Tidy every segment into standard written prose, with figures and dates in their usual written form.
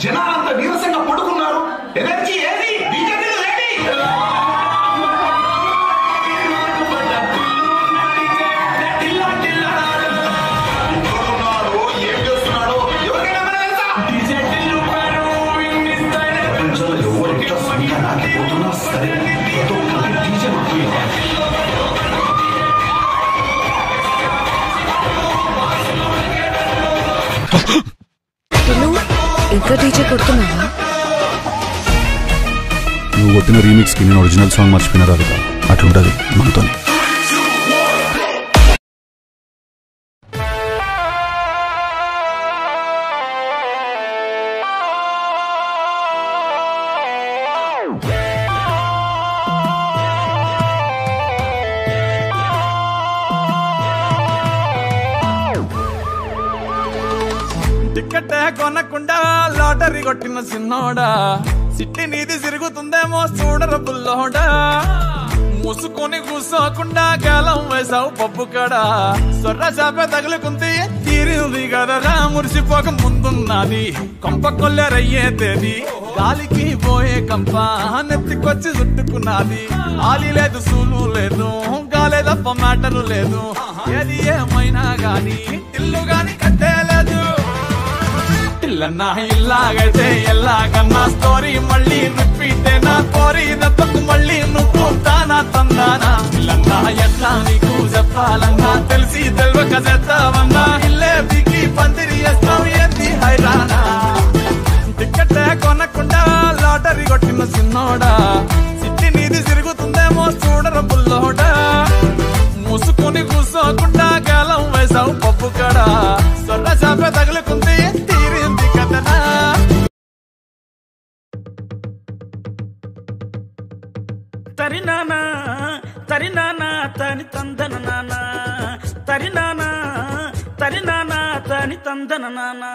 జనాలంతా నీరసంగా పడుకున్నారు. ఎనర్జీ ఏది? ఇంకా డీజే కొడుతున్నావా? నువ్వు కొట్టిన రీమిక్స్ కి నేను ఒరిజినల్ సాంగ్ మర్చిపోయినా రాదుగా, అట్లుంటది మనతోనే. టికెట్ కొనకుండా లాటరీ కొట్టిన సిన్నోడా, సిట్టి నీది తిరుగుతుందేమో చూడర బుల్లోడా. మూసుకొని కూసోకుండా గాలం వేసావు పప్పు కడా, సొర్ర చాప తగులుకుంది తీరింది కదరా. మురిసిపోక ముందున్నది కొంప కొల్లెరయ్యే తేది, గాలికి పోయే కంప నెత్తికొచ్చి చుట్టుకున్నది. ఆలి లేదు సూలు లేదు, గాలే తప్ప మ్యాటరు లేదు. ఏది ఏమైనా గాని ఇల్లు గాని కట్టేలేదు. ఇల్లన్నా ఇల్లాగైతే ఎల్లాగన్నా స్టోరీ మళ్ళీ రిపీట్ నా కోరి దెబ్బకు మళ్ళీ నువ్వు తానా తందానా. ఇల్లన్నా ఎట్లా నీకు చెప్పాలన్నా, తెలిసి తెలియక చేస్తావన్నా. ఇల్లే దిగి పందిరి వేస్తావు ఏంది హైరానా. టికెట్ కొనకుండా లాటరీ కొట్టిన సిన్నోడా, సిట్టి నీది తిరుగుతుందేమో చూడర బుల్లోడా. మూసుకొని కూసోకుండా గాలం వేసావు పప్పు కడా, సొర్ర చాప తగులుకుంది తీరింది కదనా. తరినానా తరినానా తని తందన నానా, తరినానా తరినానా తని తందన నానా.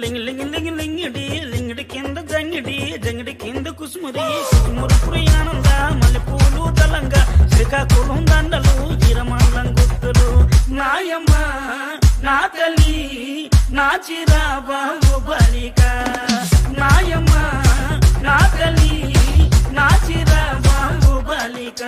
లింగ్ లింగ్ లింగ్ లింగిడి లింగిడి కింద జంగిడి జంగిడి కింద కుసుమురి కుసుమురు ప్రియానంద మల్లెపూలు దళంగా శ్రీకాకుళం దండలు ఈరమండం గుర్తులు. నాయమ్మ నా తల్లి నా చిరాబాబు బాలిక, నాయమ్మ నా తల్లి నా చిరాబాబు బాలిక.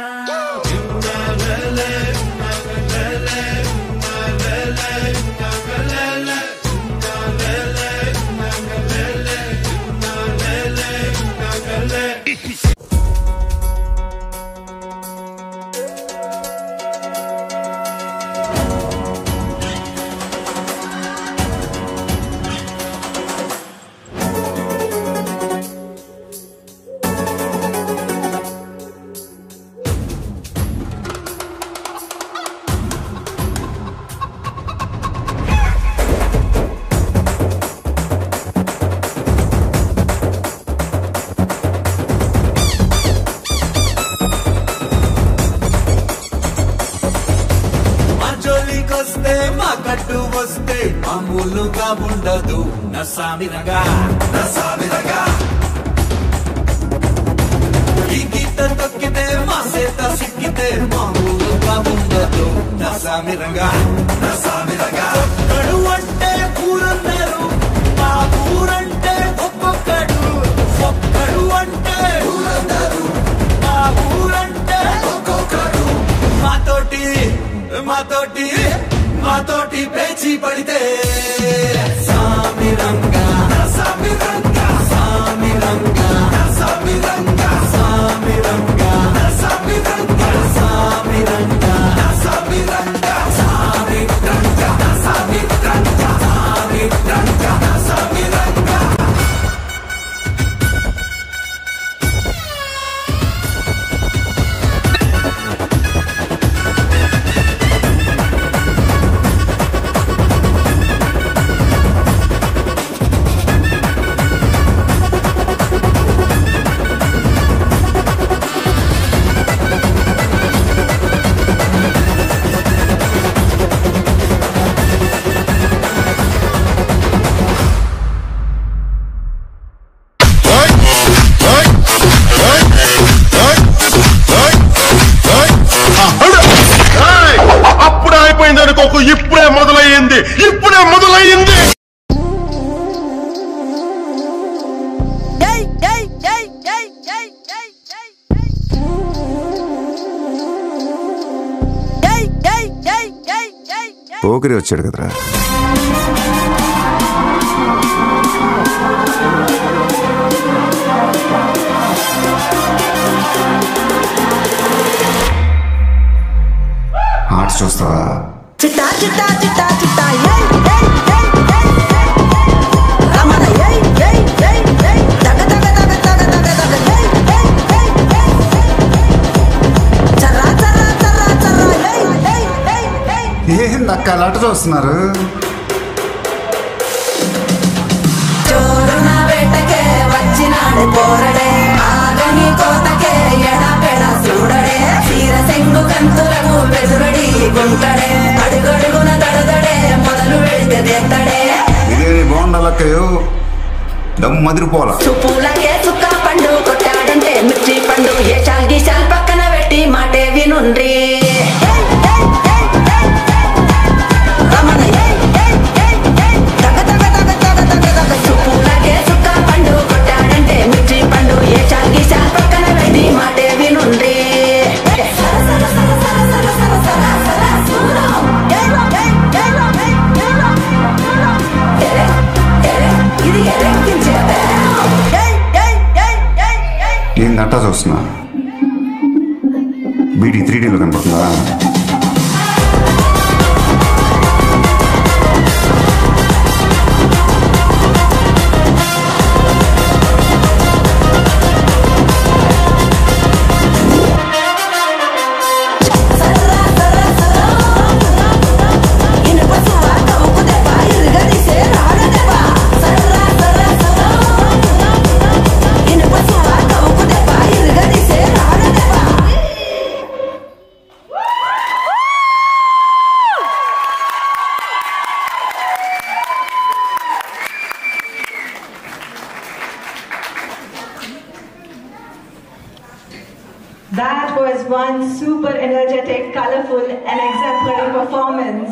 మా కట్టు వస్తే మామూలుగా ఉండదు నసామిరగా నసామిరగా. ఈ గీత తొక్కితే మా సేత సిక్కితే మామూలుగా ఉండదు నసామిరగా నసామిరగా. ఒక్కడు అంటే ఊరన్నారు, మా ఊరంటే ఒక్కొక్కడు. ఒక్కడు అంటే ఊరన్నారు, మా ఊరంటే ఒక్కొక్కడు. మాతోటి మాతోటి మాతోటి పేచి పడితే సామిరంగా సామిరంగా సామిరంగా సామిరంగా సామిరంగా సామిరంగా సామిరంగా సామిరంగా సామిరంగా సామిరంగా. జోకు ఇప్పుడే మొదలయ్యింది. పోకిరి వచ్చాడు కదరా. ఆర్ట్స్ చూస్తావా? చిట్టా చిట్టా చిట్టా చిట్టా ఏందక్క అలాట చూస్తున్నారు? చోరున వేటకే వచ్చినాడు పోరడే ఆగని కోతకే ఎడపెడ చూడడే తీర సెంగు కంతులకు బెదురడి గుంటడే అడుగడుగున దడదడే మొదలు వెళితే దేత్తడే. ఇదేని బాగుండాలక్కయో దమ్ము మదిరిపోల. చుప్పులకే చుక్క పండు కొట్టాడంటే మిర్చి పండు ఏషాల్ గీషాల్ పక్కన పెట్టి మాటే వినుండ్రి. ఏందట్టా చూస్తున్నా? బీడీ 3Dలో కనపడుతుందా? That was one super energetic, colorful and exemplary performance.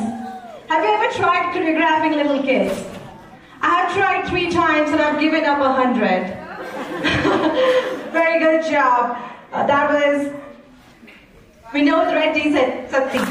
Have you ever tried choreographing little kids? I have tried 3 times and I've given up 100. Very good job. That was Vinod Reddy said something.